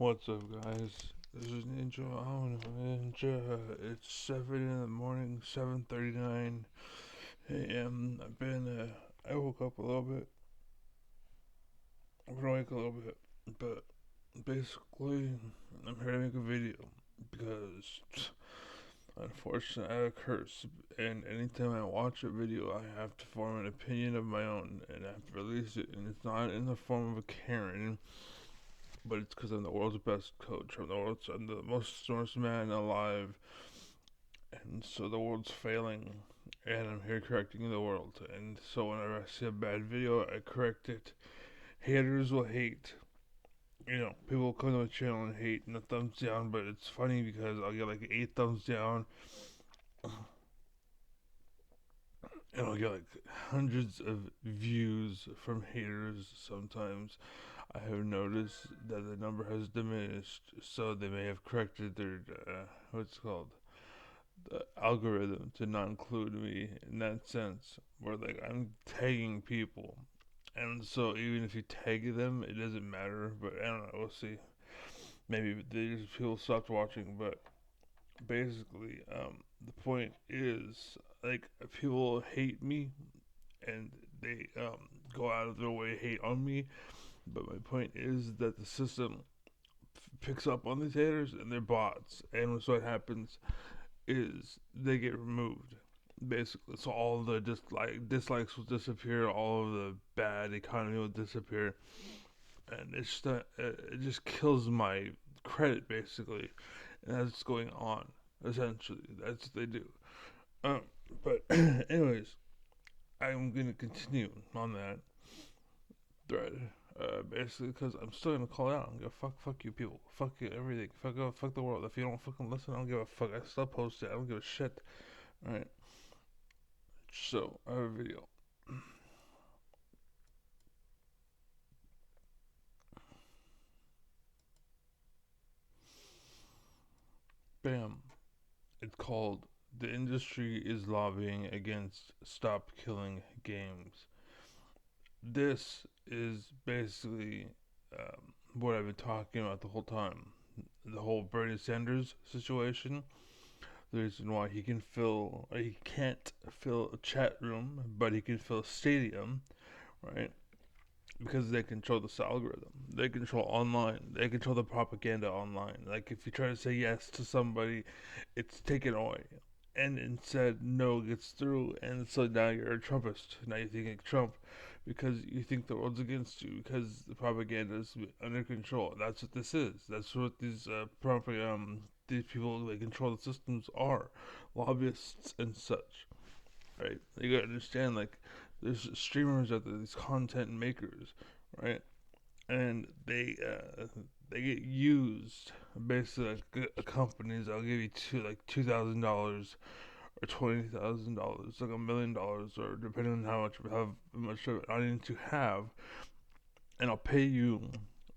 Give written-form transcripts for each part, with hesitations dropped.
What's up, guys? This is Ninja. I'm Ninja. It's 7 in the morning, 7:39 a.m. I woke up a little bit. I'm gonna wake a little bit, but basically, I'm here to make a video because, unfortunately, I have a curse, and anytime I watch a video, I have to form an opinion of my own, and I have to release it, and it's not in the form of a Karen, but it's because I'm the world's best coach. I'm the most smartest man alive, and so the world's failing, and I'm here correcting the world. And so whenever I see a bad video, I correct it. Haters will hate. People will come to my channel and hate and a thumbs down, but it's funny because I'll get like 8 thumbs down, and I'll get like hundreds of views from haters sometimes. I have noticed that the number has diminished, so they may have corrected their what's it called, the algorithm to not include me in that sense. Where like I'm tagging people, and so even if you tag them, it doesn't matter. But I don't know. We'll see. Maybe people stopped watching, but basically, the point is like people hate me and they go out of their way to hate on me. But my point is that the system picks up on these haters and they're bots, and so what happens is they get removed basically. So all the dislikes will disappear, all of the bad economy will disappear, and it just kills my credit basically, and that's what's going on. Essentially, that's what they do. Um, but anyways, I'm gonna continue on that thread. Basically, because I'm still gonna call out. I'm gonna fuck you people, fuck you everything, fuck the world. If you don't fucking listen, I don't give a fuck. I still post it. I don't give a shit. All right. So I have a video. Bam. It's called "The Industry is Lobbying Against Stop Killing Games." This is basically what I've been talking about the whole time. The whole Bernie Sanders situation. The reason why he can't fill a chat room, but he can fill a stadium, right? Because they control this algorithm. They control online. They control the propaganda online. Like if you try to say yes to somebody, it's taken away. And instead, no gets through. And so now you're a Trumpist. Now you think like Trump because you think the world's against you because the propaganda is under control. That's what this is. That's what these people that control the systems are, lobbyists and such. Right? You gotta understand, like, there's streamers out there, these content makers, right? And they get used. Basically, like, companies, I'll give you $2,000 or $20,000, like $1 million, or depending on how much of an audience you have, and I'll pay you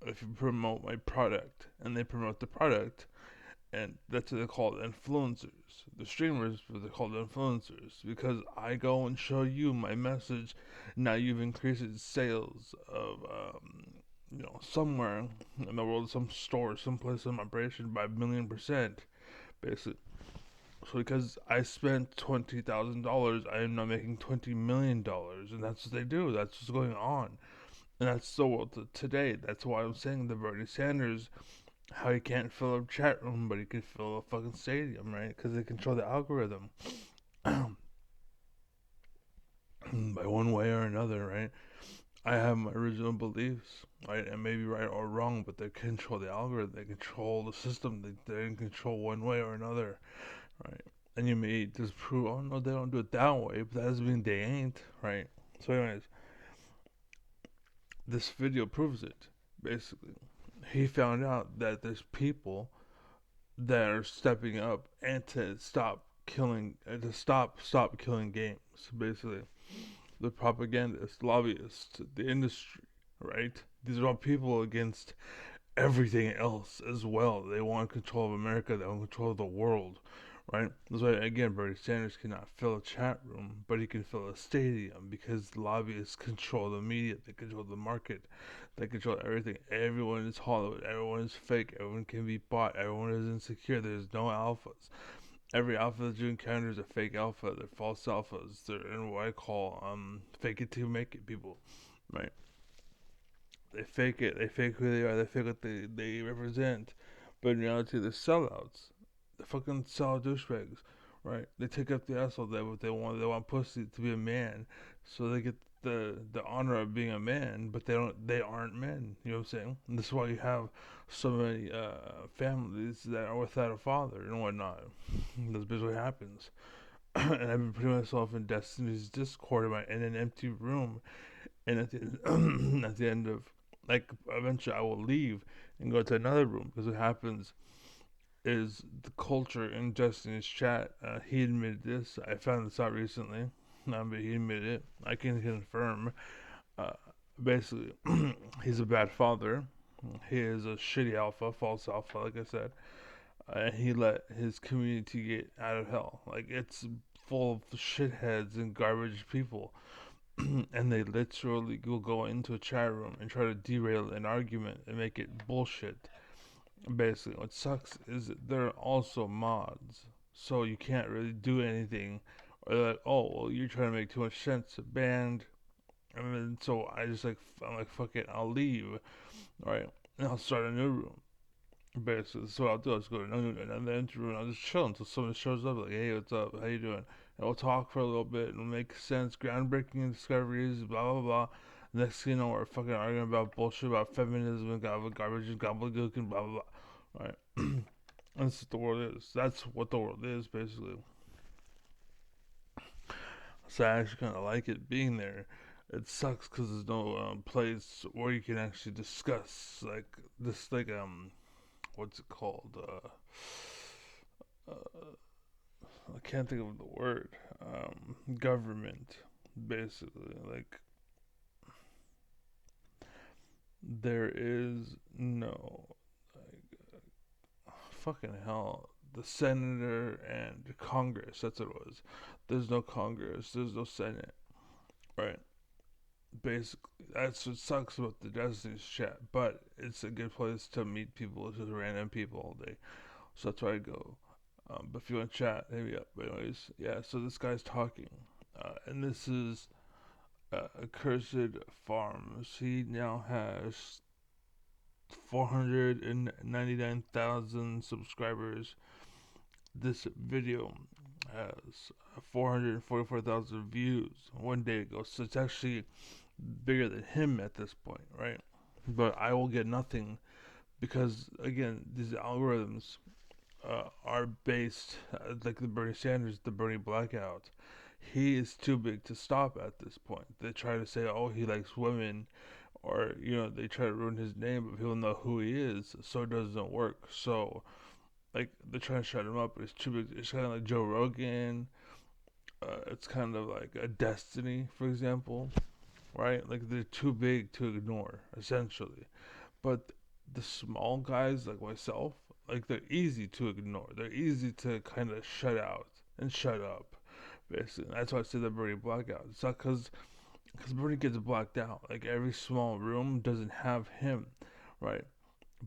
if you promote my product, and they promote the product, and that's what they're called, influencers. The streamers, but they're called influencers because I go and show you my message. Now you've increased sales of somewhere in the world, some store, someplace in my operation by 1,000,000%, basically. So because I spent $20,000, I am now making $20 million, and that's what they do. That's what's going on, and that's the world today. That's why I'm saying the Bernie Sanders, how he can't fill a chat room, but he can fill a fucking stadium, right? Because they control the algorithm by one way or another, right? I have my original beliefs, right? And maybe right or wrong, but they control the algorithm. They control the system. They're in control one way or another, right? And you may disprove, oh no, they don't do it that way, but that doesn't mean they ain't, right? So, anyways, this video proves it. Basically, he found out that there's people that are stepping up and to stop killing games. Basically, the propagandists, lobbyists, the industry, right? These are all people against everything else as well. They want control of America. They want control of the world, right? That's why again Bernie Sanders cannot fill a chat room, but he can fill a stadium because lobbyists control the media, they control the market, they control everything. Everyone is Hollywood, everyone is fake, everyone can be bought, everyone is insecure. There's no alphas. Every alpha that you encounter is a fake alpha. They're false alphas. They're in what I call fake it to make it people, right? They fake it. They fake who they are. They fake what they represent. But in reality, they're sellouts. They fucking sell douchebags, right? They take up the asshole. That what they want. They want pussy to be a man, so they get the honor of being a man. But they don't. They aren't men. You know what I'm saying? And this is why you have so many families that are without a father and whatnot. That's basically what happens. And I've been putting myself in Destiny's Discord in an empty room, and at the at the end of like eventually I will leave and go to another room because what happens is the culture in Justin's chat. He admitted this. I found this out recently, but he admitted it. I can confirm. Uh, Basically, he's a bad father. He is a shitty alpha, false alpha, like I said. And he let his community get out of hell. Like it's full of shitheads and garbage people and they literally will go into a chat room and try to derail an argument and make it bullshit. Basically, what sucks is that they're also mods, so you can't really do anything. Or they're like, oh, well, you're trying to make too much sense. Banned. And then so I'm like, fuck it, I'll leave, right? And I'll start a new room. Basically, so I'll do. I'll just go to another interview and I'll just chill until someone shows up. Like, hey, what's up? How you doing? And we'll talk for a little bit and make sense. Groundbreaking discoveries. Blah blah blah. Next thing you know, we're fucking arguing about bullshit about feminism and garbage and gobbledygook and blah blah blah. Right? And this is what the world is. That's what the world is basically. So I actually kind of like it being there. It sucks because there's no place where you can actually discuss like this, like what's it called? I can't think of the word. Government, basically. Like, there is no, like, fucking hell. The senator and Congress, that's what it was. There's no Congress, there's no Senate, right? Basically, that's what sucks about the Destiny's chat, but it's a good place to meet people, just random people all day. So that's where I go. But if you want to chat, hit me up. But anyways, yeah. So this guy's talking, and this is Accursed Farms. He now has 499,000 subscribers. This video has 444,000 views 1 day ago. So it's actually bigger than him at this point, right? But I will get nothing because again, these algorithms are based like the Bernie Sanders, the Bernie blackout. He is too big to stop at this point. They try to say, "Oh, he likes women," or they try to ruin his name, but people know who he is, so it doesn't work. So, like, they're trying to shut him up, but it's too big. It's kind of like Joe Rogan. It's kind of like a Destiny, for example, right? Like they're too big to ignore, essentially. But the small guys like myself, like they're easy to ignore. They're easy to kind of shut out and shut up. Basically, and that's why I say the Bernie blackout. It's not because Bernie gets blacked out. Like every small room doesn't have him, right?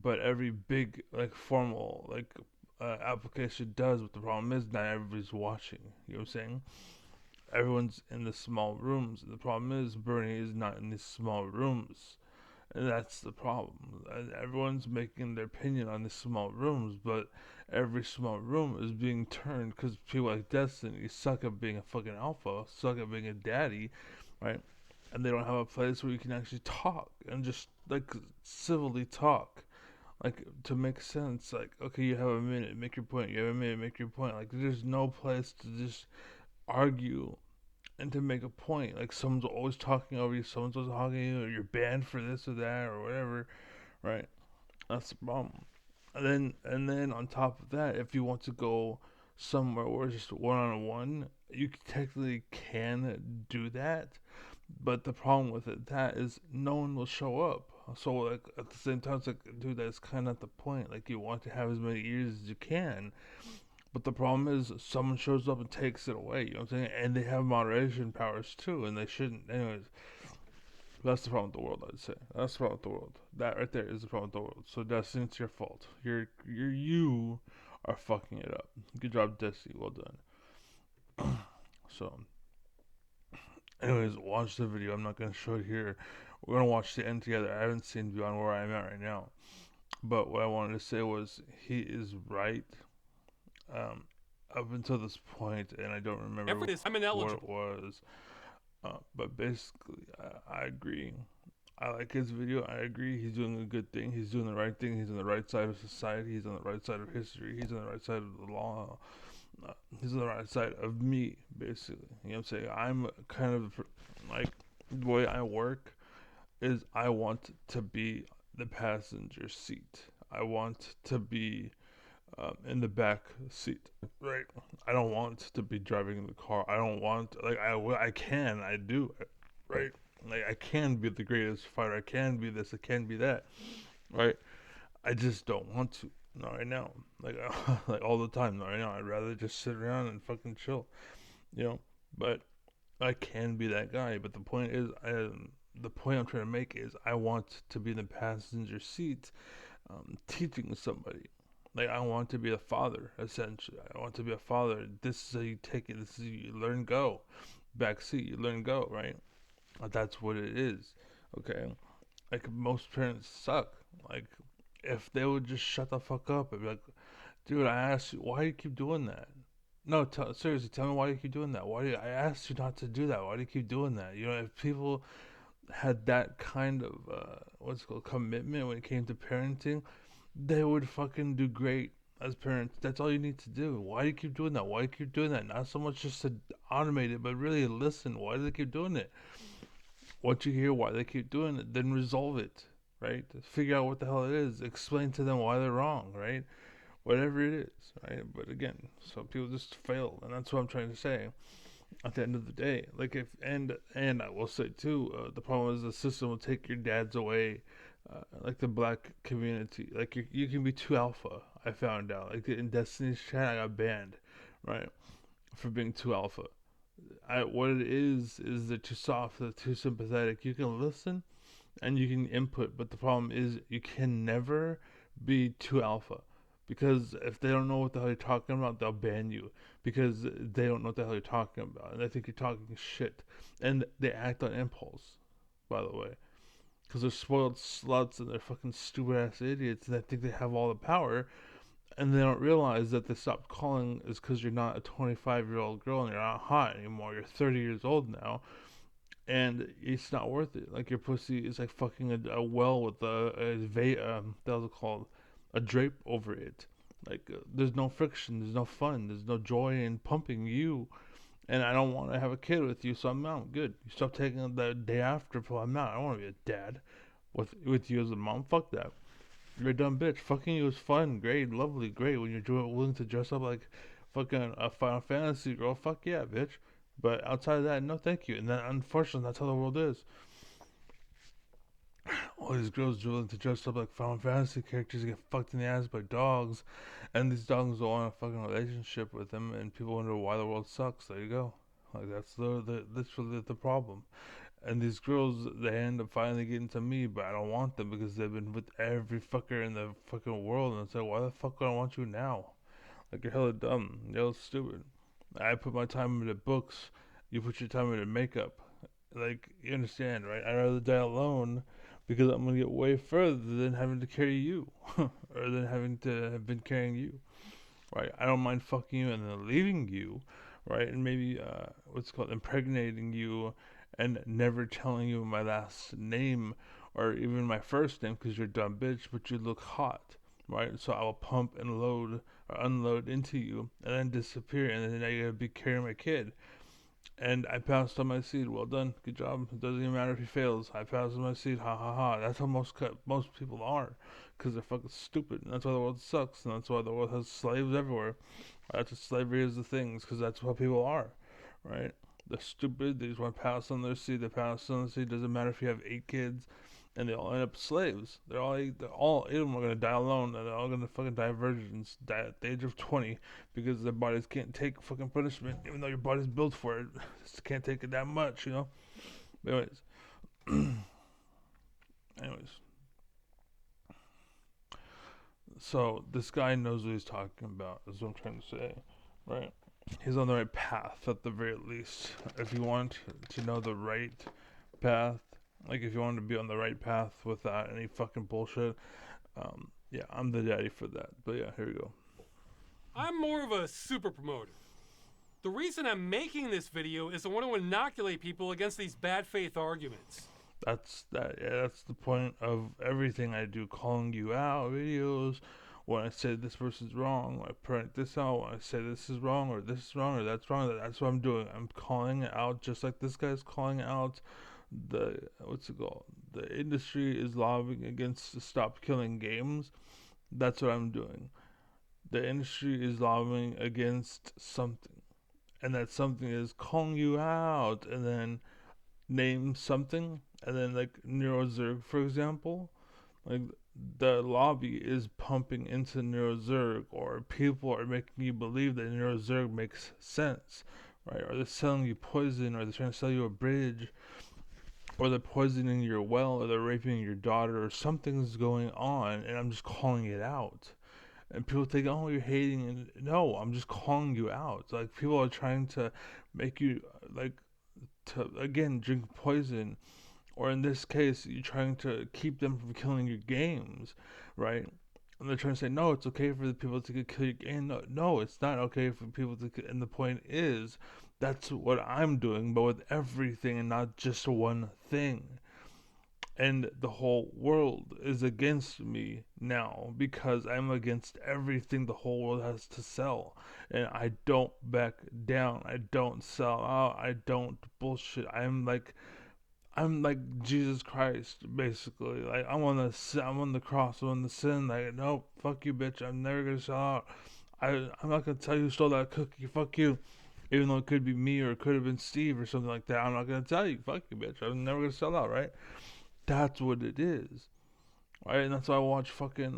But every big like formal like application does. But the problem is not everybody's watching. You know what I'm saying? Everyone's in the small rooms. The problem is Bernie is not in these small rooms. And that's the problem. And everyone's making their opinion on the small rooms, but every small room is being turned because people like Destiny suck at being a fucking alpha, suck at being a daddy, right? And they don't have a place where you can actually talk and just like civilly talk, like to make sense. Like, okay, you have a minute, make your point. You have a minute, make your point. Like, there's no place to just argue and to make a point. Like someone's always talking over you, someone's always talking to you, or you're banned for this or that or whatever, right? That's the problem. And then on top of that, if you want to go somewhere where it's just one on one, you technically can do that. But the problem with that is no one will show up. So like at the same time, it's like, dude, that's kind of the point. Like you want to have as many ears as you can, But the problem is, someone shows up and takes it away. You know what I'm saying? And they have moderation powers too, and they shouldn't. Anyways, that's the problem with the world. I'd say that's the problem with the world. That right there is the problem with the world. So Destiny, it's your fault. You are fucking it up. Good job, Destiny. Well done. So, anyways, watch the video. I'm not gonna show it here. We're gonna watch the end together. I haven't seen beyond where I'm at right now. But what I wanted to say was he is right. Um, up until this point, and I don't remember I'm what ineligible. it was. But basically, I agree. I like his video. I agree. He's doing a good thing. He's doing the right thing. He's on the right side of society. He's on the right side of history. He's on the right side of the law. He's on the right side of me, basically. You know what I'm saying? I'm kind of like, the way I work is I want to be the passenger seat. I want to be in the back seat, right? I don't want to be driving the car. I don't want, like, I do, right? Like, I can be the greatest fighter. I can be this. I can be that, right? I just don't want to. Not right now. Like, like all the time. Not right now. I'd rather just sit around and fucking chill, you know. But I can be that guy. But the point is, the point I'm trying to make is, I want to be in the passenger seat, teaching somebody. Like, I want to be a father, essentially. I want to be a father. This is how you take it. This is how you learn go. Backseat, you learn go, right? That's what it is. Okay. Like, most parents suck. Like, if they would just shut the fuck up and be like, dude, I asked you, why do you keep doing that? No, seriously, tell me why you keep doing that. I asked you not to do that. Why do you keep doing that? You know, if people had that kind of what's it called, commitment when it came to parenting, they would fucking do great as parents. That's all you need to do. Why do you keep doing that? Why do you keep doing that? Not so much just to automate it, but really listen. Why do they keep doing it? What you hear, why they keep doing it, then resolve it, right? Figure out what the hell it is. Explain to them why they're wrong, right? Whatever it is, right? But again, so people just fail, and that's what I'm trying to say. At the end of the day, like, if and I will say too, the problem is the system will take your dads away, like the black community. Like, you can be too alpha. I found out, like, in Destiny's chat, I got banned, right, for being too alpha. What it is they're too soft, they're too sympathetic. You can listen and you can input, but the problem is you can never be too alpha, because if they don't know what the hell you're talking about, they'll ban you because they don't know what the hell you're talking about, and they think you're talking shit, and they act on impulse. By the way, because they're spoiled sluts and they're fucking stupid ass idiots, and they think they have all the power, and they don't realize that they stopped calling is because you're not a 25-year-old girl and you're not hot anymore. You're 30 years old now, and it's not worth it. Like, your pussy is like fucking a well with that was called, a drape over it. Like, there's no friction, there's no fun, there's no joy in pumping you. And I don't want to have a kid with you, so I'm not good. You stop taking the day after pill. I'm not. I don't want to be a dad with you as a mom. Fuck that. You're a dumb bitch. Fucking you was fun, great, lovely, great. When you're willing to dress up like fucking a Final Fantasy girl, fuck yeah, bitch. But outside of that, no, thank you. And then, unfortunately, that's how the world is. All these girls willing to dress up like Final Fantasy characters get fucked in the ass by dogs, and these dogs don't want a fucking relationship with them, and people wonder why the world sucks. There you go. Like, that's literally the problem. And these girls, they end up finally getting to me, but I don't want them because they've been with every fucker in the fucking world. And it's like, why the fuck do I want you now? Like, you're hella dumb. You're hella stupid. I put my time into books. You put your time into makeup. Like, you understand, right? I'd rather die alone because I'm gonna get way further than having to carry you, or than having to have been carrying you, right? I don't mind fucking you and then leaving you, right? And maybe what's it called, impregnating you, and never telling you my last name or even my first name because you're a dumb bitch, but you look hot, right? So I will pump and load or unload into you and then disappear, and then I gotta be carrying my kid. And I passed on my seed. Well done, good job. It doesn't even matter if he fails. I passed on my seed. Ha ha ha. That's how most people are, because they're fucking stupid. And that's why the world sucks. And that's why the world has slaves everywhere. That's what slavery is, the things, because that's what people are, right? They're stupid. They just want to pass on their seed. They pass on the seed. Doesn't matter if you have 8 kids. and they all end up slaves. They're all 8 of them are gonna die alone, and they're all gonna fucking die of virgins, die at the age of 20, because their bodies can't take fucking punishment, even though your body's built for it. Just can't take it that much, you know. But anyways, so this guy knows what he's talking about. Is what I'm trying to say, right? He's on the right path at the very least. If you want to know the right path, like if you want to be on the right path without any fucking bullshit, yeah, I'm the daddy for that. But yeah, here we go. I'm more of a super promoter. The reason I'm making this video is I want to inoculate people against these bad faith arguments. That's the point of everything I do, calling you out videos. When I say this person's wrong, I point this out. When I say this is wrong or this is wrong or that's wrong, that's what I'm doing. I'm calling it out, just like this guy's calling out the what's it called? The industry is lobbying against stop killing games. That's what I'm doing. The industry is lobbying against something, and that something is calling you out, and then name something, and then like Neurozerg, for example, like the lobby is pumping into Neurozerg, or people are making you believe that Neurozerg makes sense, right? Or they're selling you poison, or they're trying to sell you a bridge, or they're poisoning your well, or they're raping your daughter, or something's going on, and I'm just calling it out. And people think, oh, you're hating, and no, I'm just calling you out. Like people are trying to make you like to again drink poison, or in this case, you're trying to keep them from killing your games, right? And they're trying to say, no, it's okay for the people to kill your game. No, no, it's not okay for people to kill. And the point is, that's what I'm doing, but with everything and not just one thing. And the whole world is against me now because I'm against everything the whole world has to sell. And I don't back down. I don't sell out. I don't bullshit. I'm like Jesus Christ, basically. Like I'm on the cross, I'm on the sin. Like, nope, fuck you, bitch. I'm never gonna sell out. I'm not gonna tell you who stole that cookie. Fuck you. Even though it could be me or it could have been Steve or something like that, I'm not gonna tell you. Fuck you, bitch. I'm never gonna sell out, right? That's what it is, right? And that's why I watch fucking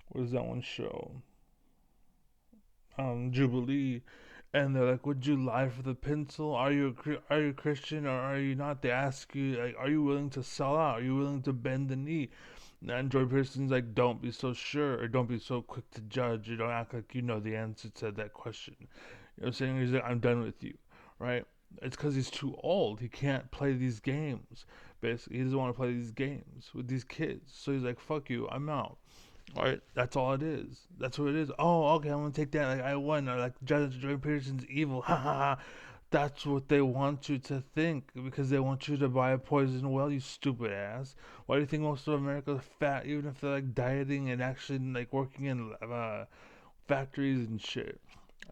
what is that one show? Jubilee, and they're like, "Would you lie for the pencil? Are you a Christian or are you not?" They ask you, like, "Are you willing to sell out? Are you willing to bend the knee?" And Jordan Peterson's like, "Don't be so sure, or don't be so quick to judge. You don't act like you know the answer to that question." You know what I'm saying? He's like, "I'm done with you," right? It's because he's too old. He can't play these games. Basically, he doesn't want to play these games with these kids. So he's like, "Fuck you, I'm out." Alright, that's all it is. That's what it is. Oh, okay, I'm gonna take that. Like I won. Or like Judge Jordan Peterson's evil. Ha ha ha. That's what they want you to think because they want you to buy a poison well, you stupid ass. Why do you think most of America is fat, even if they're like dieting and actually like working in factories and shit?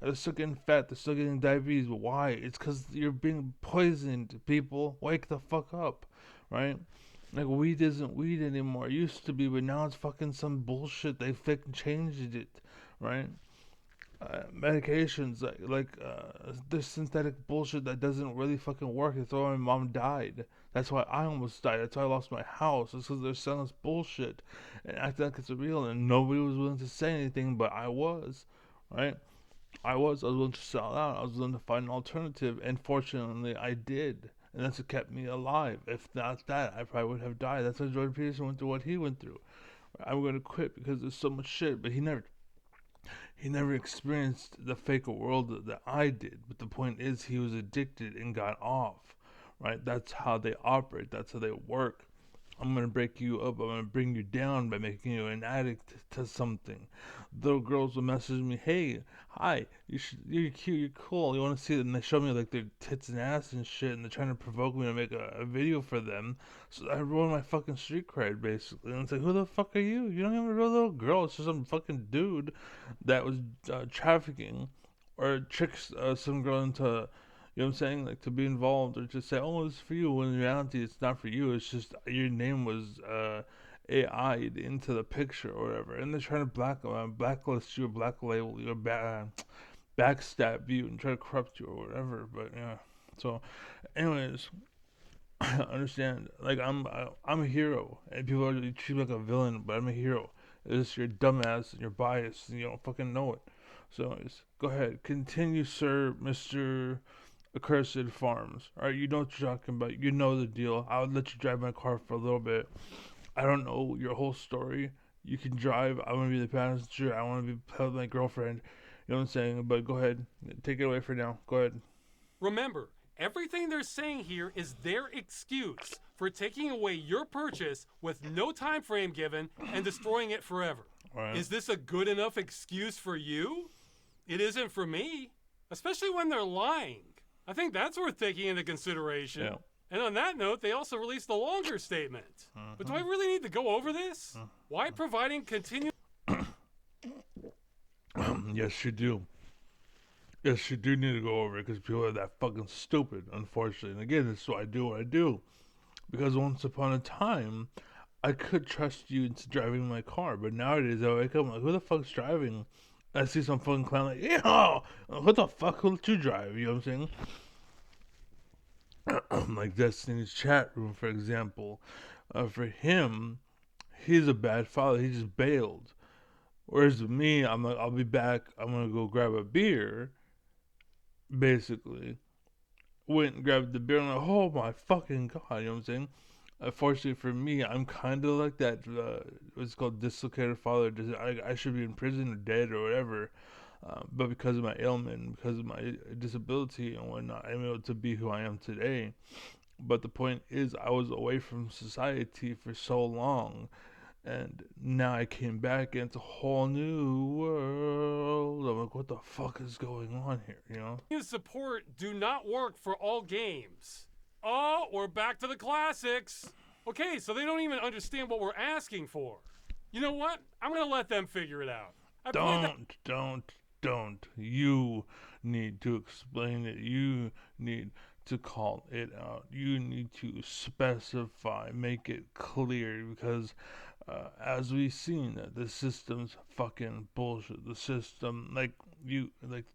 They're still getting fat. They're still getting diabetes. Why? It's because you're being poisoned. People, wake the fuck up, right? Like weed isn't weed anymore. It used to be, but now it's fucking some bullshit. They fucking changed it, right? Medications this synthetic bullshit that doesn't really fucking work. That's why my mom died. That's why I almost died. That's why I lost my house. It's because they're selling us bullshit and acting like it's real, and nobody was willing to say anything, but I was, right? I was willing to sell out. I was willing to find an alternative, and fortunately, I did. And that's what kept me alive. If not that, I probably would have died. That's why Jordan Peterson went through what he went through. I'm gonna quit because there's so much shit, but he never experienced the fake world that I did. But the point is, he was addicted and got off. Right? That's how they operate. That's how they work. I'm gonna break you up. I'm gonna bring you down by making you an addict to something. Little girls will message me, "Hey, hi, you're cute, you're cool. You want to see it?" And they show me like their tits and ass and shit, and they're trying to provoke me to make a video for them. So I ruin my fucking street cred basically. And it's like, who the fuck are you? You don't even know a little girl. It's just some fucking dude that was trafficking or tricks some girl into, you know what I'm saying? Like to be involved or to say, oh, it's for you. When in reality, it's not for you. It's just your name was AI'd into the picture or whatever. And they're trying to blacklist you or black label you or backstab you and try to corrupt you or whatever. But yeah. So, anyways, understand. Like I'm a hero, and people are treat me like a villain, but I'm a hero. It's just you're dumbass and you're biased and you don't fucking know it. So anyways, go ahead, continue, sir, Mister Accursed Farms. All right, you know what you're talking about. You know the deal. I would let you drive my car for a little bit. I don't know your whole story. You can drive. I want to be the passenger. I want to be with my girlfriend. You know what I'm saying? But go ahead, take it away for now. Go ahead. Remember, everything they're saying here is their excuse for taking away your purchase with no time frame given and destroying it forever. All right. Is this a good enough excuse for you? It isn't for me, especially when they're lying. I think that's worth taking into consideration. Yeah. And on that note, they also released a longer statement. But do I really need to go over this? Why providing continuous... Yes, you do. Yes, you do need to go over it because people are that fucking stupid, unfortunately. And again, this is why I do what I do. Because once upon a time, I could trust you into driving my car, but nowadays I wake up I'm like, who the fuck's driving? I see some fucking clown like, yeah, what the fuck? Who let you drive? You know what I'm saying? Like Destiny's chat room, for example. For him, he's a bad father. He just bailed. Whereas with me, I'm like, I'll be back. I'm gonna go grab a beer. Basically, went and grabbed the beer. And I'm like, oh my fucking god, you know what I'm saying? Fortunately for me, I'm kind of like that. What's called dislocated father. I should be in prison or dead or whatever. But because of my ailment, because of my disability and whatnot, I'm able to be who I am today. But the point is, I was away from society for so long, and now I came back and it's a whole new world. I'm like, what the fuck is going on here? You know? support do not work for all games. Oh, we're back to the classics. Okay, so they don't even understand what we're asking for. You know what? I'm going to let them figure it out. Don't. You need to explain it. You need to call it out. You need to specify, make it clear, because as we've seen, the system's fucking bullshit. The system,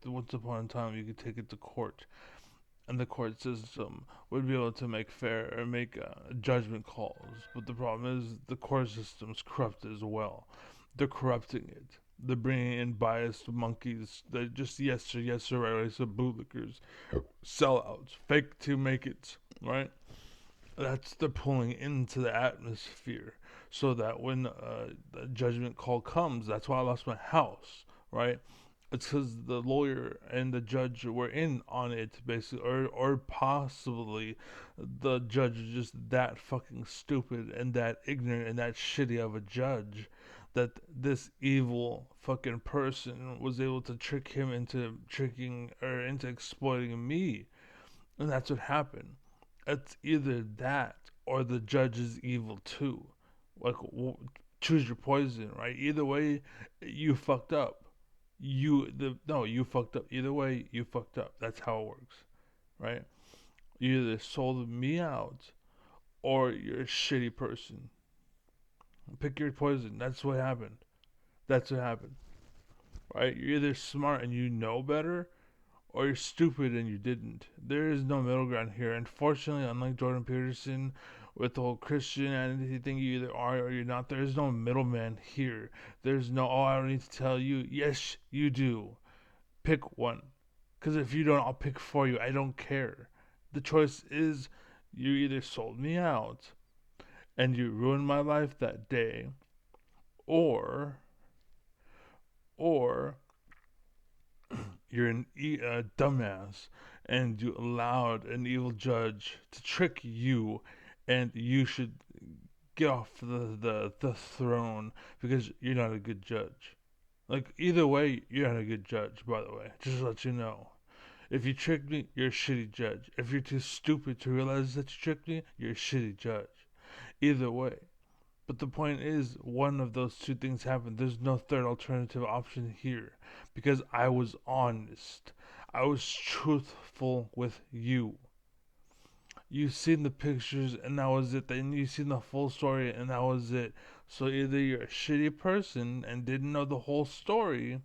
once upon a time, you could take it to court, and the court system would be able to make fair or make judgment calls. But the problem is the court system's corrupt as well. They're corrupting it. They're bringing in biased monkeys that just yes sir, right, so bootlickers, sellouts, fake to make it, right? That's they're pulling into the atmosphere so that when the judgment call comes, that's why I lost my house, right? It's because the lawyer and the judge were in on it, basically, or possibly the judge is just that fucking stupid and that ignorant and that shitty of a judge that this evil fucking person was able to trick him into tricking or into exploiting me, and that's what happened. It's either that or the judge is evil too. Like, choose your poison, right? Either way, you fucked up. You fucked up. Either way, you fucked up. That's how it works, right? You either sold me out or you're a shitty person. Pick your poison. That's what happened. That's what happened, right? You're either smart and you know better, or you're stupid and you didn't. There is no middle ground here. Unfortunately, unlike Jordan Peterson with the whole Christianity thing, you either are or you're not. There is no middleman here. There's no, oh, I don't need to tell you. Yes, you do. Pick one. Because if you don't, I'll pick for you. I don't care. The choice is you either sold me out and you ruined my life that day, or, or you're a dumbass and you allowed an evil judge to trick you, and you should get off the throne because you're not a good judge. Like, either way, you're not a good judge, by the way. Just to let you know. If you tricked me, you're a shitty judge. If you're too stupid to realize that you tricked me, you're a shitty judge. Either way. But the point is, one of those two things happened. There's no third alternative option here. Because I was honest. I was truthful with you. You've seen the pictures and that was it. Then you've seen the full story and that was it. So either you're a shitty person and didn't know the whole story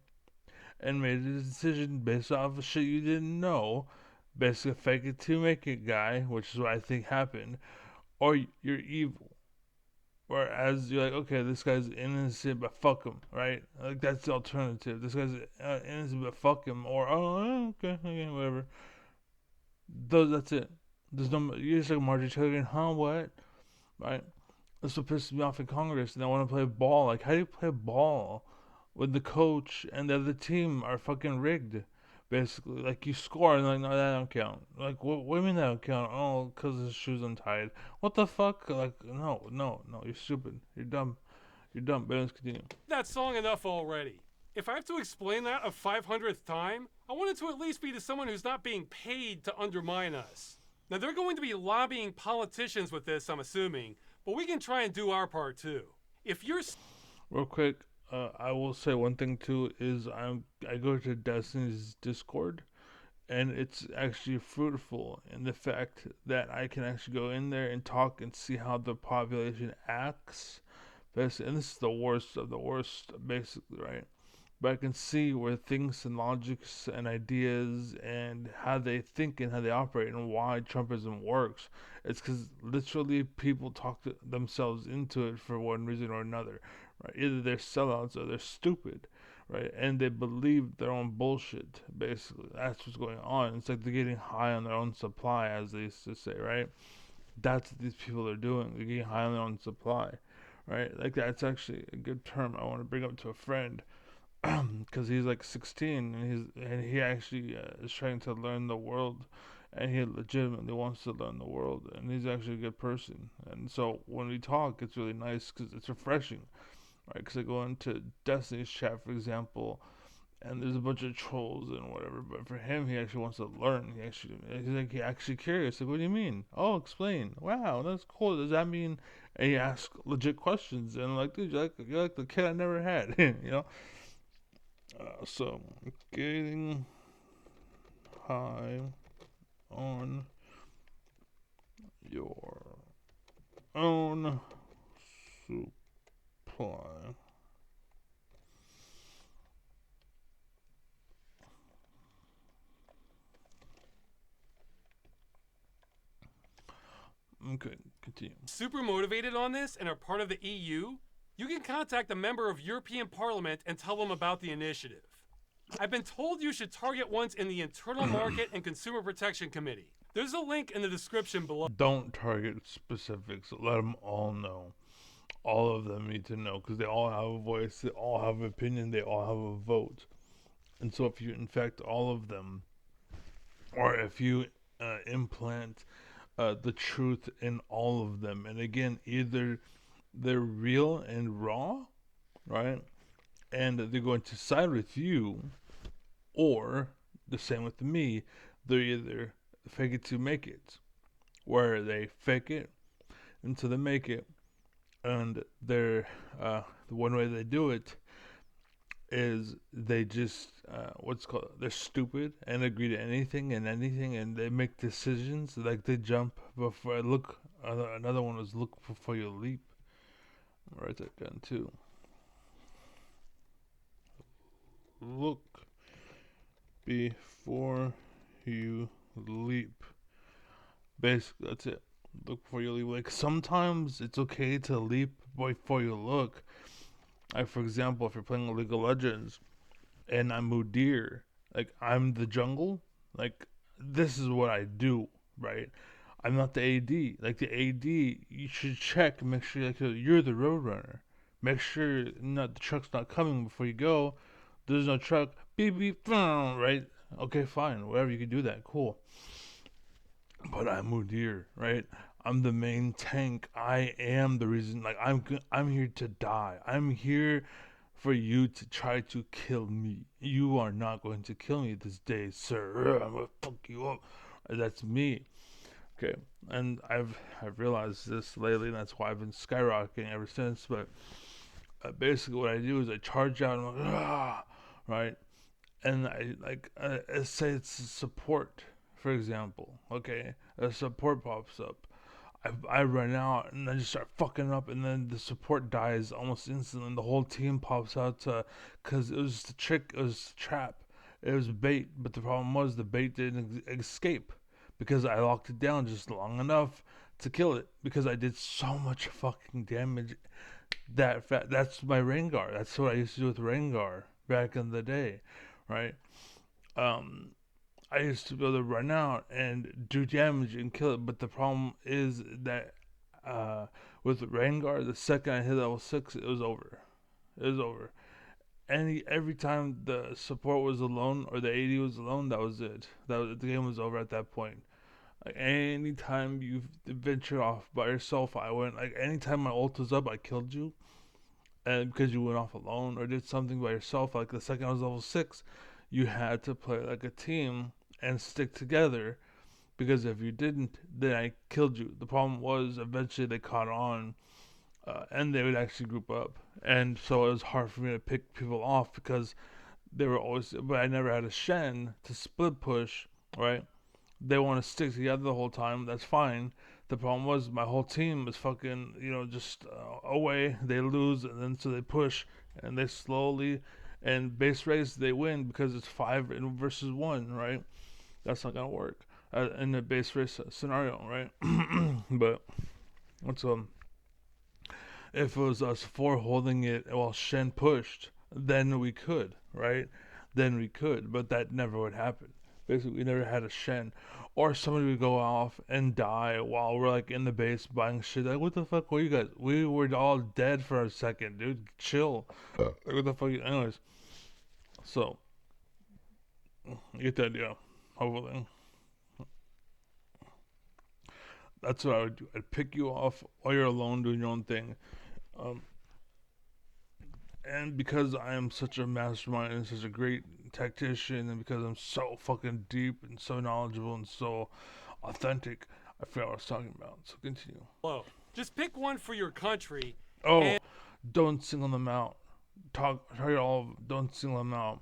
and made a decision based off of shit you didn't know, basically fake it to make it guy, which is what I think happened, or you're evil. Whereas you're like, okay, this guy's innocent, but fuck him, right? Like that's the alternative. This guy's innocent, but fuck him, or oh, okay, whatever. That's it. There's no. You're just like Marjorie Taylor Greene, huh? What? Right? That's what pisses me off in Congress. And I want to play ball. Like, how do you play ball when the coach and the other team are fucking rigged? Basically, like you score and like, no, that don't count. Like, what do you mean that don't count? Oh, because his shoe's untied. What the fuck? Like, no, you're stupid. You're dumb. You're dumb. But let's continue. That song enough already. If I have to explain that a 500th time, I want it to at least be to someone who's not being paid to undermine us. Now, they're going to be lobbying politicians with this, I'm assuming, but we can try and do our part too. If you're. Real quick, I will say one thing too is I go to Destiny's Discord, and it's actually fruitful in the fact that I can actually go in there and talk and see how the population acts. And this is the worst of the worst, basically, right? But I can see where things and logics and ideas and how they think and how they operate and why Trumpism works. It's because literally people talk themselves into it for one reason or another, right? Either they're sellouts or they're stupid, right? And they believe their own bullshit, basically. That's what's going on. It's like they're getting high on their own supply, as they used to say, right? That's what these people are doing. They're getting high on their own supply, right? Like, that's actually a good term I want to bring up to a friend because he's like 16 and he actually is trying to learn the world, and he legitimately wants to learn the world, and he's actually a good person. And so when we talk, it's really nice because it's refreshing, right? Because I go into Destiny's chat, for example, and there's a bunch of trolls and whatever. But for him, he actually wants to learn. He actually curious. Like, what do you mean? Oh, explain. Wow, that's cool. Does that mean? And he asks legit questions, and I'm like, dude, you're like the kid I never had, you know. So getting high on your own supply. Okay, continue. Super motivated on this and are part of the EU, you can contact a member of European Parliament and tell them about the initiative. I've been told you should target ones in the Internal Market and Consumer Protection Committee. There's a link in the description below. Don't target specifics. Let them all know. All of them need to know because they all have a voice, they all have an opinion, they all have a vote. And so if you infect all of them, or if you implant the truth in all of them, and again, either they're real and raw, right? And they're going to side with you, or the same with me, they're either fake it to make it, where they fake it until they make it, and they're the one way they do it is they just what's called they're stupid and agree to anything and they make decisions like they jump before look. Another one was look before you leap. I'll write that down too. Look before you leap. Basically, that's it. Look before you leap. Like sometimes it's okay to leap before you look. Like for example, if you're playing League of Legends and I'm Mudir, like I'm the jungle, like this is what I do, right? I'm not the AD. Like the AD, you should check, make sure like you're the roadrunner. Make sure not the truck's not coming before you go. There's no truck. Beep beep, right? Okay, fine, whatever. You can do that. Cool. But I'm Mudir, right? I'm the main tank. I am the reason. Like I'm here to die. I'm here for you to try to kill me. You are not going to kill me this day, sir. I'm gonna fuck you up. That's me. Okay, and I've realized this lately, and that's why I've been skyrocketing ever since. But basically, what I do is I charge out, and I'm like, ah, right, and I like say it's support, for example. Okay, a support pops up. I run out and I just start fucking up, and then the support dies almost instantly. And the whole team pops out because it was just a trick, it was a trap. It was bait, but the problem was the bait didn't escape because I locked it down just long enough to kill it because I did so much fucking damage. That's my Rengar. That's what I used to do with Rengar back in the day, right? Um, I used to be able to run out and do damage and kill it, but the problem is that with Rengar, the second I hit level 6, it was over. It was over. Every time the support was alone or the AD was alone, that was it. The game was over at that point. Like anytime you venture off by yourself, I went. Like anytime my ult was up, I killed you, and because you went off alone or did something by yourself. Like the second I was level 6, you had to play like a team and stick together because if you didn't, then I killed you. The problem was eventually they caught on, and they would actually group up, and so it was hard for me to pick people off because they were always. But I never had a Shen to split push, right? They want to stick together the whole time. That's fine. The problem was my whole team was fucking, just away. They lose, and then so they push, and they slowly, and base race they win because it's 5 versus 1, right? That's not gonna work in the base race scenario, right? But what's if it was us four holding it while Shen pushed, then we could, right? Then we could, but that never would happen. Basically, we never had a Shen, or somebody would go off and die while we're like in the base buying shit. Like, what the fuck were you guys? We were all dead for a second, dude. Chill. Like, what the fuck? Anyways, so you get the idea. Hopefully. That's what I would do. I'd pick you off while you're alone doing your own thing. Um, and because I am such a mastermind and such a great tactician, and because I'm so fucking deep and so knowledgeable and so authentic, I forgot what I was talking about. So continue. Hello. Just pick one for your country. Oh, don't single them out. Target all of them. Don't single them out.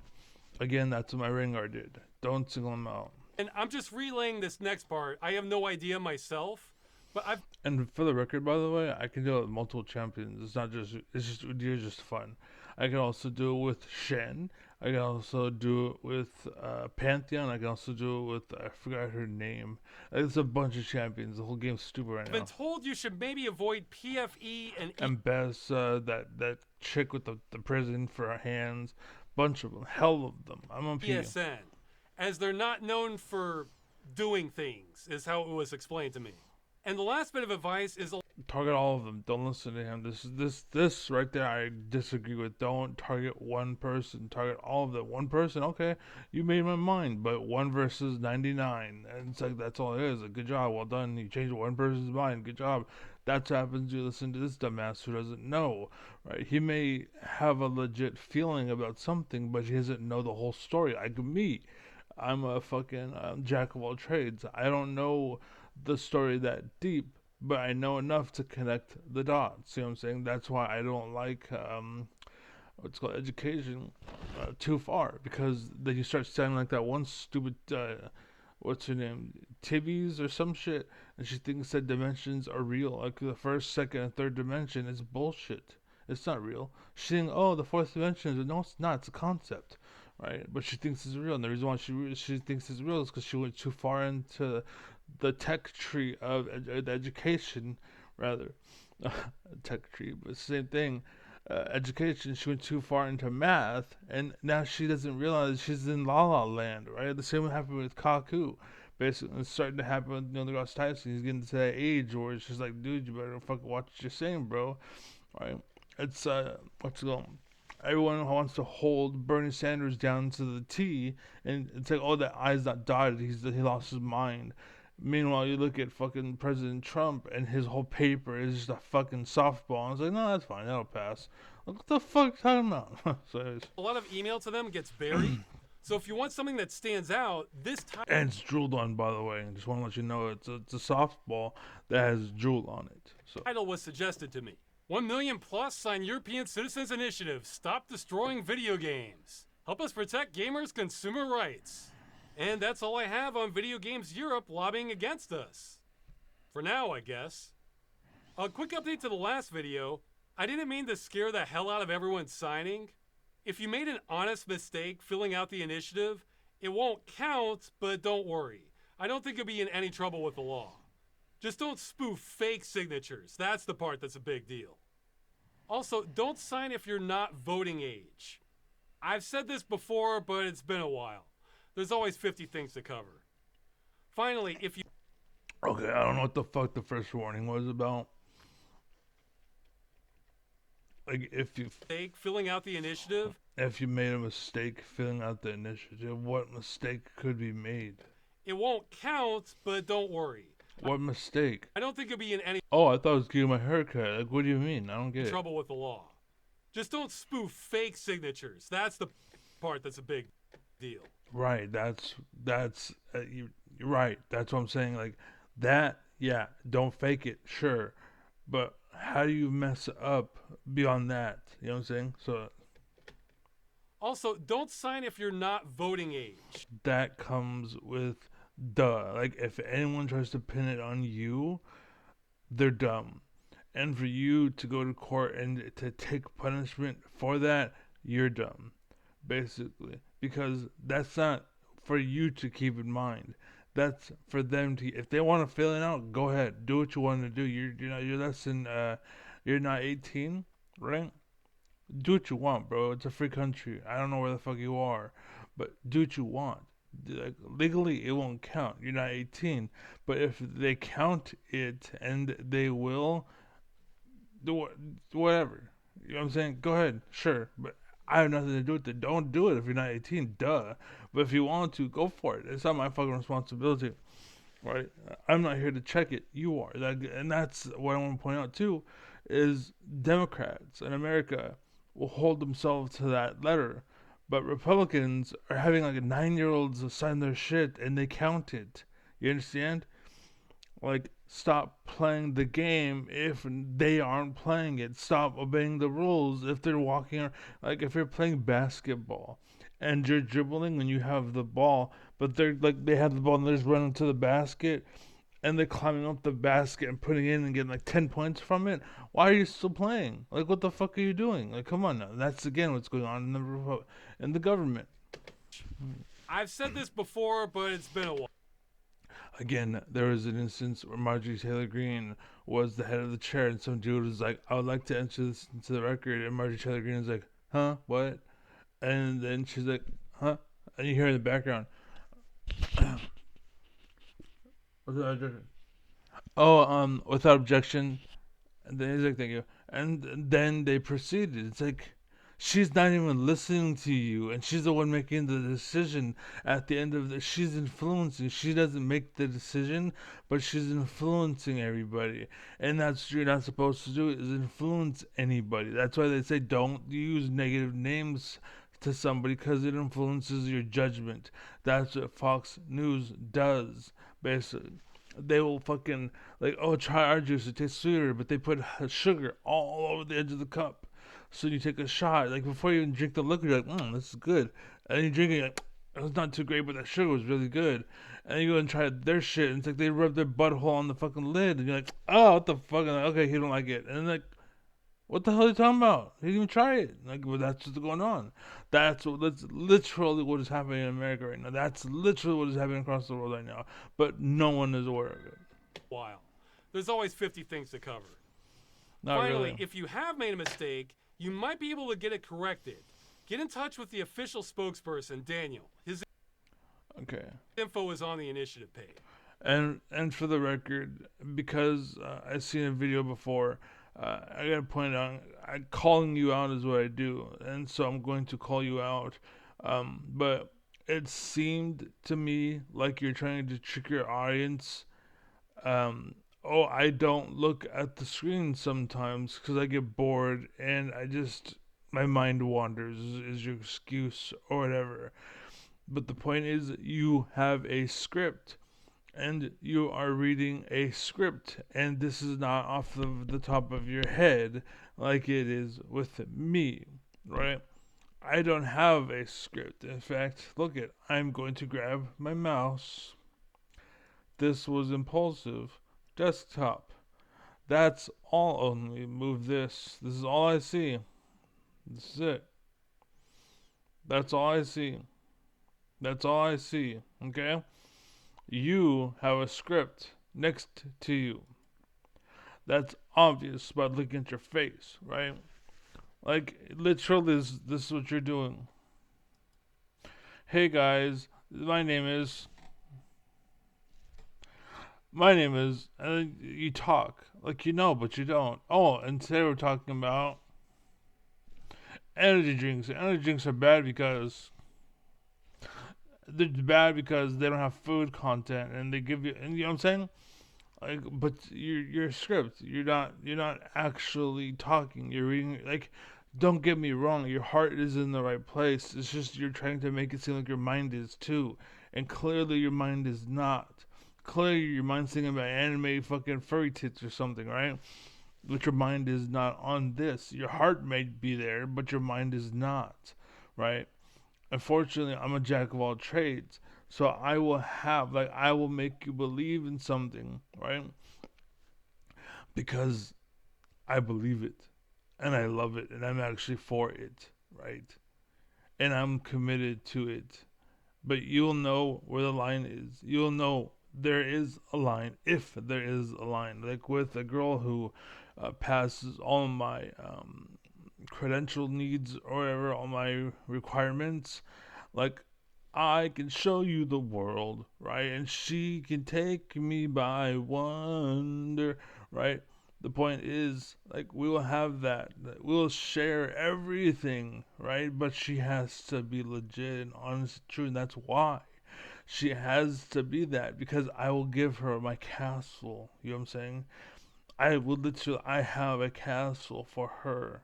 Again, that's what my Rengar did. Don't single them out. And I'm just relaying this next part. I have no idea myself, but I've. And for the record, by the way, I can do it with multiple champions. It's not just. It's just. You're just fun. I can also do it with Shen. I can also do it with Pantheon. I can also do it with I forgot her name. It's a bunch of champions. The whole game's stupid right I've now. been told you should maybe avoid PFE And Bess, that chick with the prison for her hands, bunch of them, hell of them. I'm on P. ESN, as they're not known for doing things, is how it was explained to me. And the last bit of advice is Target all of them. Don't listen to him. This right there I disagree with. Don't target one person. Target all of them. One person, okay, you made my mind, but 1 versus 99. And it's like that's all it is. Like, good job, well done. You changed one person's mind. Good job. That's what happens. You listen to this dumbass who doesn't know, right? He may have a legit feeling about something, but he doesn't know the whole story. Like me, I'm a fucking jack of all trades. I don't know the story that deep, but I know enough to connect the dots. See what I'm saying? That's why I don't like what's called education too far, because then you start sounding like that one stupid what's her name, Tibby's or some shit, and she thinks that dimensions are real. Like the first, second, and third dimension is bullshit. It's not real. She thinks, oh, the fourth dimension is no, it's not. It's a concept, right? But she thinks it's real, and the reason why she thinks it's real is because she went too far into the tech tree of the education, rather, tech tree, but same thing. Education, she went too far into math, and now she doesn't realize she's in La La Land, right? The same happened with Kaku. Basically, it's starting to happen with Neil deGrasse Tyson. He's getting to that age where it's just like, dude, you better fucking watch what you're saying, bro. Right? It's, what's it called? Everyone wants to hold Bernie Sanders down to the T, and it's like, oh, that I's not dotted. He lost his mind. Meanwhile, you look at fucking President Trump, and his whole paper is just a fucking softball. And it's like, no, that's fine, that'll pass. Like, what the fuck are you talking about? So a lot of email to them gets buried. So if you want something that stands out, this time. And it's drooled on, by the way. I just want to let you know it's a softball that has drool on it. So Title was suggested to me. 1 million plus sign European Citizens Initiative. Stop destroying video games. Help us protect gamers' consumer rights. And that's all I have on Video Games Europe lobbying against us. For now, I guess. A quick update to the last video. I didn't mean to scare the hell out of everyone signing. if you made an honest mistake filling out the initiative, it won't count, but don't worry. I don't think you'll be in any trouble with the law. Just don't spoof fake signatures. That's the part that's a big deal. Also, don't sign if you're not voting age. I've said this before, but it's been a while. There's always 50 things to cover. Finally, if you Okay, I don't know what the fuck the first warning was about. Like, filling out the initiative, if you made a mistake filling out the initiative, what mistake could be made? it won't count, but don't worry. What mistake? I don't think you'll be in any Oh, I thought I was getting my haircut. Like, what do you mean? I don't get it. trouble with the law. Just don't spoof fake signatures. That's the part that's a big deal. Right. You're right. That's what I'm saying. Like that. Yeah. Don't fake it. Sure, but how do you mess up beyond that? You know what I'm saying? So Also, don't sign if you're not voting age. that comes with duh. Like if anyone tries to pin it on you, they're dumb. And for you to go to court and to take punishment for that, you're dumb. Basically. Because that's not for you to keep in mind. That's for them to. If they want to fill it out, go ahead, do what you want to do. You're less than you're not 18, right? Do what you want, bro. It's a free country. I don't know where the fuck you are, but do what you want. Like, legally, it won't count. You're not 18, but if they count it, and they will do whatever. You know what I'm saying? Go ahead, sure, but I have nothing to do with it. Don't do it if you're not 18, duh. But if you want to, go for it. It's not my fucking responsibility, right? I'm not here to check it. You are. And that's what I want to point out too, is Democrats in America will hold themselves to that letter, but Republicans are having like 9-year-olds sign their shit and they count it. You understand? Like, stop playing the game if they aren't playing it. Stop obeying the rules if they're walking around. Like, if you're playing basketball and you're dribbling when you have the ball, but they have the ball and they're just running to the basket and they're climbing up the basket and putting in and getting like 10 points from it. Why are you still playing? Like, what the fuck are you doing? Like, come on now. That's again what's going on in the government. I've said this before, but it's been a while. Again, there was an instance where Marjorie Taylor Greene was the head of the chair, and some dude was like, "I would like to enter this into the record," and Marjorie Taylor Greene was like, "Huh? What?" And then she's like, "Huh?" And you hear in the background, without objection. Oh, without objection. And then he's like, "Thank you." And then they proceeded. It's like, she's not even listening to you, and she's the one making the decision at the end of the. She's influencing. She doesn't make the decision, but she's influencing everybody, and that's what you're not supposed to do, is influence anybody. That's why they say don't use negative names to somebody, because it influences your judgment. That's what Fox News does, basically. They will fucking like, oh, try our juice, it tastes sweeter, but they put sugar all over the edge of the cup. So you take a shot, like before you even drink the liquor, you're like, this is good. And you drink it, you're like, it was not too great, but that sugar was really good. And you go and try their shit, and it's like they rub their butthole on the fucking lid, and you're like, oh, what the fuck? And like, okay, he don't like it. And like, what the hell are you talking about? He didn't even try it. Like, well, that's what's going on. That's literally what is happening in America right now. That's literally what is happening across the world right now. But no one is aware of it. While there's always 50 things to cover. Not Finally, really. if you have made a mistake, you might be able to get it corrected. Get in touch with the official spokesperson, Daniel. His Okay. info is on the initiative page. And for the record, because I've seen a video before, I gotta point out, calling you out is what I do, and so I'm going to call you out. But it seemed to me like you're trying to trick your audience. Oh, I don't look at the screen sometimes because I get bored and my mind wanders, is your excuse or whatever. But the point is, you have a script and you are reading a script, and this is not off of the top of your head like it is with me, right? I don't have a script. In fact, look it, I'm going to grab my mouse. This was impulsive. Desktop. That's all only. Move this. This is all I see. This is it. That's all I see. That's all I see. Okay? You have a script next to you. That's obvious by looking at your face, right? Like, literally, this is what you're doing. Hey guys, my name is, and you talk like you know, but you don't. Oh, and today we're talking about energy drinks. Energy drinks are bad because they don't have food content, and they give you, and you know what I'm saying. Like, but you're a script. You're not actually talking. You're reading. Like, don't get me wrong. Your heart is in the right place. It's just you're trying to make it seem like your mind is too, and clearly your mind is not. Clearly your mind's thinking about anime fucking furry tits or something, right? But your mind is not on this. Your heart may be there, but your mind is not, right? Unfortunately, I'm a jack of all trades. So I will make you believe in something, right? Because I believe it and I love it and I'm actually for it, right? And I'm committed to it. But you'll know where the line is. You'll know there is a line, if there is a line. Like with a girl who passes all my credential needs or whatever, all my requirements. Like, I can show you the world, right? And she can take me by wonder, right? The point is, like, we will have that. We will share everything, right? But she has to be legit and honest and true, and that's why. She has to be that because I will give her my castle. You know what I'm saying? I have a castle for her,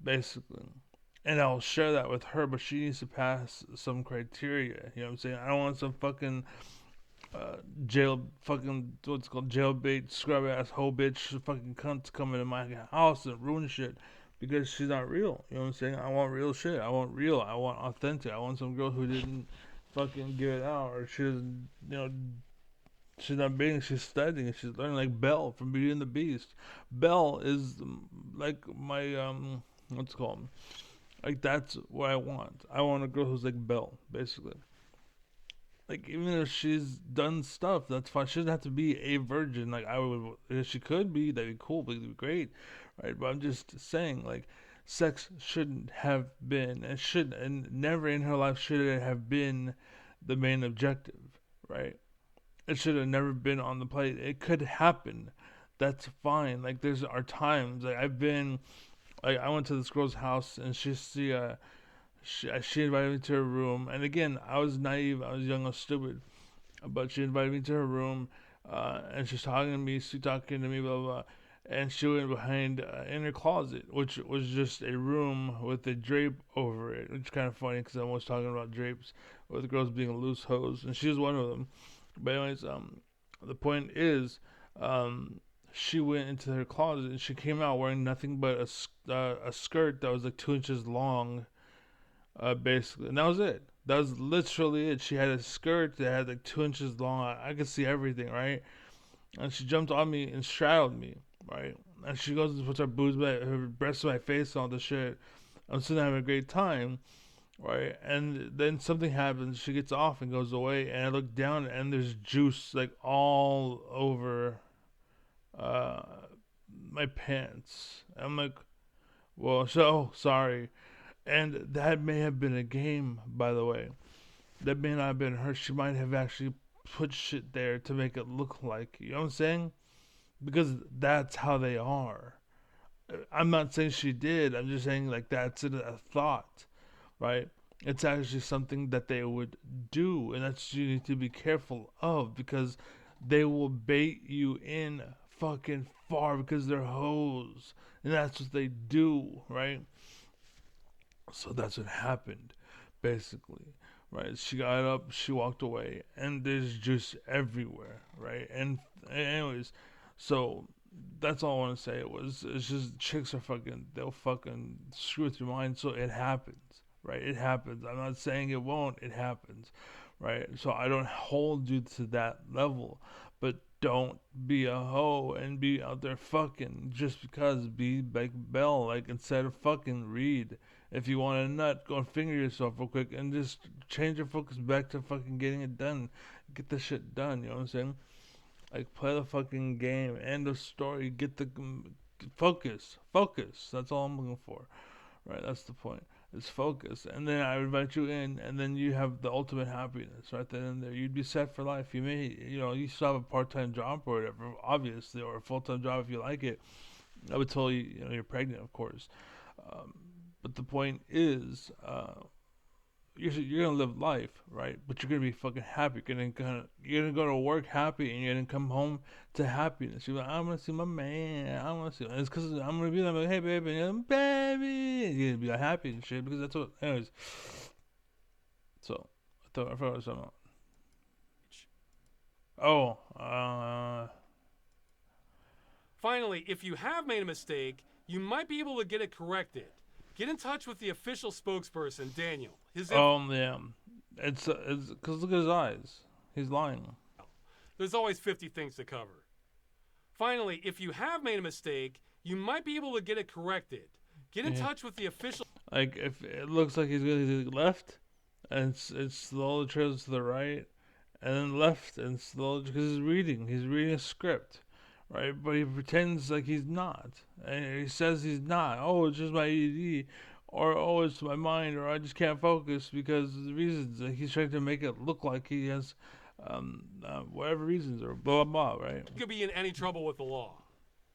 basically. And I'll share that with her, but she needs to pass some criteria. You know what I'm saying? I don't want some fucking jail, fucking what's it called, jailbait, scrub ass hoe bitch, fucking cunt coming in my house and ruin shit because she's not real. You know what I'm saying? I want real shit. I want real. I want authentic. I want some girl who didn't fucking give it out or she doesn't, you know, she's not being, she's studying, she's learning like Belle from Beauty and the Beast. Belle is like my what's it called? Like that's what I want. I want a girl who's like Belle, basically. Like even if she's done stuff, that's fine. She doesn't have to be a virgin. Like I would, if she could be, that'd be cool. That'd be great, right? But I'm just saying, like, sex shouldn't have been, and should, and never in her life should it have been the main objective, right? It should have never been on the plate. It could happen. That's fine. Like there's our times. Like I've been, like I went to this girl's house and she invited me to her room. And again, I was naive. I was young. I was stupid. But she invited me to her room, and she's talking to me, sweet talking to me, blah blah. Blah. And she went behind in her closet, which was just a room with a drape over it, which is kind of funny because I'm always talking about drapes with girls being loose hoes, and she was one of them. But anyways, the point is, um, she went into her closet and she came out wearing nothing but a skirt that was like 2 inches long, basically, and that was it. That was literally it. She had a skirt that had like 2 inches long. I could see everything, right? And she jumped on me and straddled me, right? And she goes and puts her boobs, her breasts on my face, and all the shit. I'm sitting there having a great time, right? And then something happens. She gets off and goes away, and I look down, and there's juice like all over uh, my pants. I'm like, well, so sorry. And that may have been a game, by the way. That may not have been her. She might have actually put shit there to make it look like. You know what I'm saying? Because that's how they are. I'm not saying she did. I'm just saying like that's a thought, right? It's actually something that they would do, and that's you need to be careful of because they will bait you in fucking far because they're hoes, and that's what they do, right? So that's what happened, basically, right? She got up, she walked away, and there's juice everywhere, right? And anyways, so that's all I want to say. It's just chicks are fucking, they'll fucking screw with your mind. So it happens, right? It happens. I'm not saying it won't. It happens, right? So I don't hold you to that level, but don't be a hoe and be out there fucking just because. Be like Belle, like instead of fucking read If you want a nut, go and finger yourself real quick and just change your focus back to fucking getting it done. Get the shit done. You know what I'm saying? Like play the fucking game. End of story. Get the focus. Focus. That's all I'm looking for. Right? That's the point. It's focus, and then I invite you in, and then you have the ultimate happiness right then and there. You'd be set for life. You may, you still have a part-time job or whatever, obviously, or a full-time job if you like it. I would tell you, you're pregnant, of course. Um, but the point is, you're gonna live life, right? But you're gonna be fucking happy. You're gonna go to work happy, and you're gonna come home to happiness. You're like, I'm gonna see my man. I want to see. And it's because I'm gonna be like, hey baby, and you're like, baby. And you're gonna be like happy and shit because that's what. Anyways, so I forgot what I was talking about. Oh, Finally, if you have made a mistake, you might be able to get it corrected. Get in touch with the official spokesperson, Daniel. Yeah. It's because look at his eyes. He's lying. There's always 50 things to cover. Finally, if you have made a mistake, you might be able to get it corrected. Get in touch with the official. Like if it looks like he's going to the left, and it's slowly trails to the right, and then left and slowly because he's reading a script, right? But he pretends like he's not, and he says he's not. Oh, it's just my ADD, or oh, it's my mind, or I just can't focus because of the reasons. Like he's trying to make it look like he has, whatever reasons or blah blah blah, right? You could be in any trouble with the law.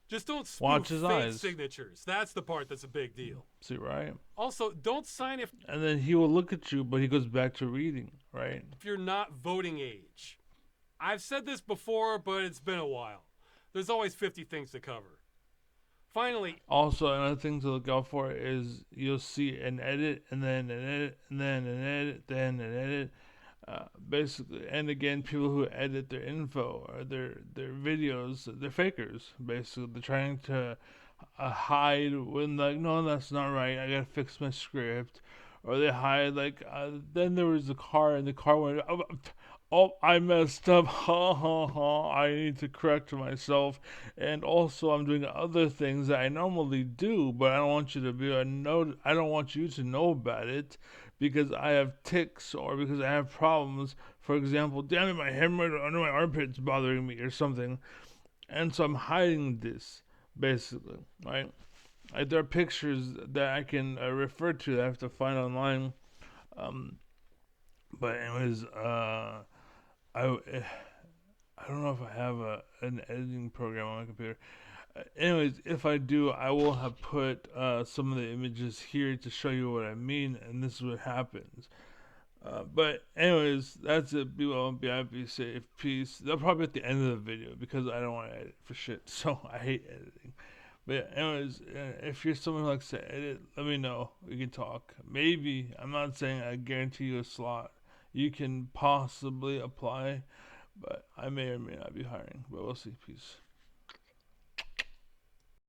Just don't Watch spoof his fake eyes. signatures. That's the part that's a big deal. See, right? Also, don't sign if And then he will look at you, but he goes back to reading, right? you're not voting age. I've said this before, but it's been a while. There's always 50 things to cover. Finally, Also, another thing to look out for is you'll see an edit, and then an edit, and then an edit, then an edit. Basically, and again, people who edit their info or their videos, they're fakers. Basically, they're trying to hide when like, no, that's not right. I gotta fix my script, or they hide like, then there was a car, and the car went. Oh, I messed up. Ha ha ha. I need to correct myself. And also, I'm doing other things that I normally do, but I don't want you to be a note. I don't want you to know about it because I have tics or because I have problems. For example, damn it, my hemorrhoid under my armpit's bothering me or something. And so I'm hiding this, basically, right? Like there are pictures that I can refer to that I have to find online. Um, but anyways, I don't know if I have an editing program on my computer. Anyways, if I do, I will have put some of the images here to show you what I mean, and this is what happens. But anyways, that's it. Be well, be happy, safe, peace. They'll probably be at the end of the video because I don't want to edit for shit. So I hate editing. But yeah, anyways, if you're someone who likes to edit, let me know. We can talk. Maybe I'm not saying I guarantee you a slot. You can possibly apply, but I may or may not be hiring. But we'll see. Peace.